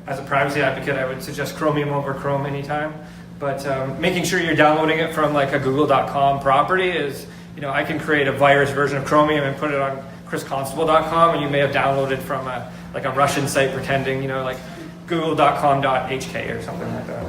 as a privacy advocate, I would suggest Chromium over Chrome anytime. But making sure you're downloading it from like a google.com property is, I can create a virus version of Chromium and put it on krisconstable.com, and you may have downloaded from a Russian site pretending, like google.com.hk or something like that.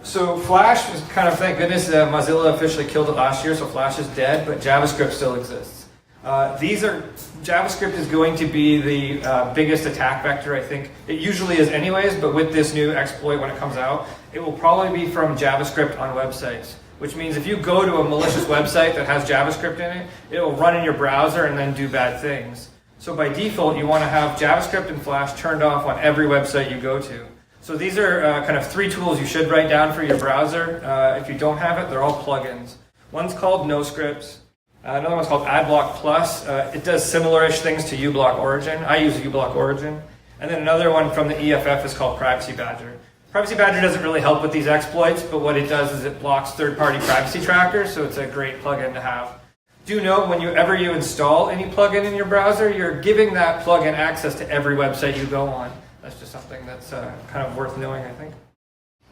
So Flash was kind of, thank goodness, Mozilla officially killed it last year, so Flash is dead, but JavaScript still exists. JavaScript is going to be the biggest attack vector, I think. It usually is anyways, but with this new exploit when it comes out, it will probably be from JavaScript on websites, which means if you go to a malicious website that has JavaScript in it, it will run in your browser and then do bad things. So by default, you want to have JavaScript and Flash turned off on every website you go to. So these are kind of 3 tools you should write down for your browser. If you don't have it, they're all plugins. One's called NoScripts. Another one's called AdBlock Plus. It does similar-ish things to uBlock Origin. I use uBlock Origin. And then another one from the EFF is called Privacy Badger. Privacy Badger doesn't really help with these exploits, but what it does is it blocks third-party privacy trackers, so it's a great plugin to have. Do note, whenever you install any plugin in your browser, you're giving that plugin access to every website you go on. That's just something that's kind of worth knowing, I think.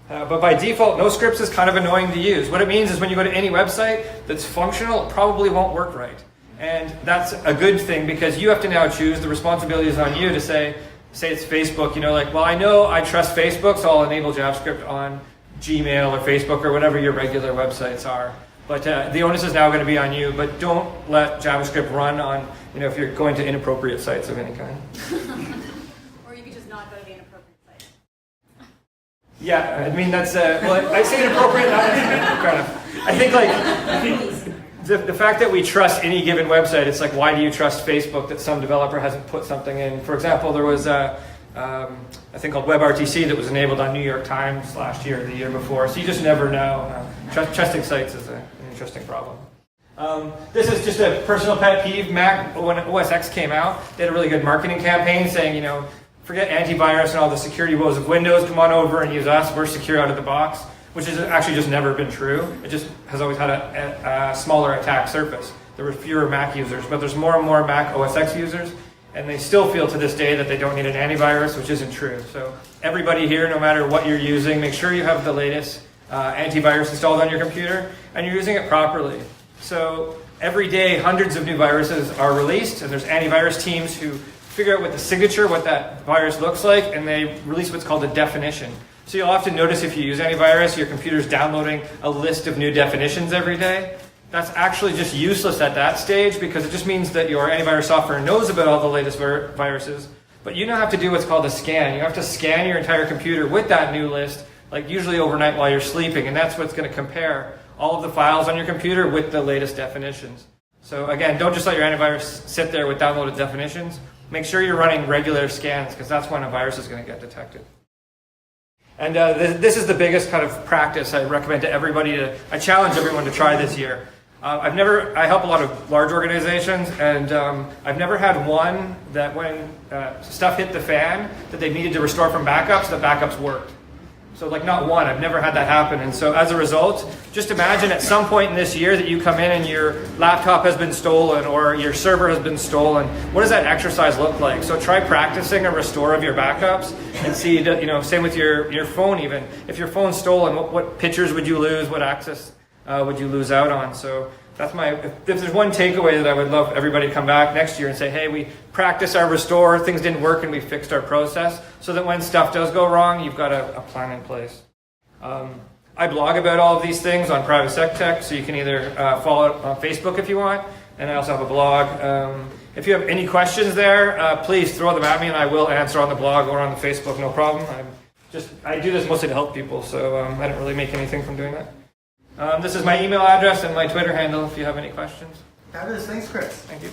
But by default, NoScripts is kind of annoying to use. What it means is when you go to any website that's functional, it probably won't work right. And that's a good thing because you have to now choose. The responsibility is on you to say it's Facebook, well, I know I trust Facebook, so I'll enable JavaScript on Gmail or Facebook or whatever your regular websites are. But the onus is now going to be on you, but don't let JavaScript run on, if you're going to inappropriate sites of any kind. Yeah, I mean, that's, I say inappropriate, not kind of. I think, the fact that we trust any given website, it's like, why do you trust Facebook that some developer hasn't put something in? For example, there was a thing called WebRTC that was enabled on New York Times last year or the year before, so you just never know. Trusting sites is an interesting problem. This is just a personal pet peeve. Mac, when OS X came out, they had a really good marketing campaign saying, forget antivirus and all the security woes of Windows, come on over and use us, we're secure out of the box, which has actually just never been true. It just has always had a smaller attack surface. There were fewer Mac users, but there's more and more Mac OS X users, and they still feel to this day that they don't need an antivirus, which isn't true. So everybody here, no matter what you're using, make sure you have the latest antivirus installed on your computer, and you're using it properly. So every day, hundreds of new viruses are released, and there's antivirus teams who figure out what the signature, what that virus looks like, and they release what's called a definition. So you'll often notice if you use antivirus, your computer's downloading a list of new definitions every day. That's actually just useless at that stage because it just means that your antivirus software knows about all the latest viruses, but you now have to do what's called a scan. You have to scan your entire computer with that new list, like usually overnight while you're sleeping, and that's what's going to compare all of the files on your computer with the latest definitions. So again, don't just let your antivirus sit there with downloaded definitions. Make sure you're running regular scans because that's when a virus is going to get detected. And this is the biggest kind of practice I recommend to everybody. I challenge everyone to try this year. I help a lot of large organizations, and I've never had one that when stuff hit the fan that they needed to restore from backups, the backups worked. So like not one, I've never had that happen. And so as a result, just imagine at some point in this year that you come in and your laptop has been stolen or your server has been stolen. What does that exercise look like? So try practicing a restore of your backups and see, same with your phone even. If your phone's stolen, what pictures would you lose? What access would you lose out on? So that's if there's one takeaway that I would love everybody to come back next year and say, hey, we practiced our restore, things didn't work, and we fixed our process so that when stuff does go wrong, you've got a plan in place. I blog about all of these things on Private Sec Tech, so you can either follow it on Facebook if you want, and I also have a blog. If you have any questions there, please throw them at me, and I will answer on the blog or on the Facebook, no problem. I do this mostly to help people, so I don't really make anything from doing that. This is my email address and my Twitter handle if you have any questions. Fabulous. Thanks, Kris. Thank you.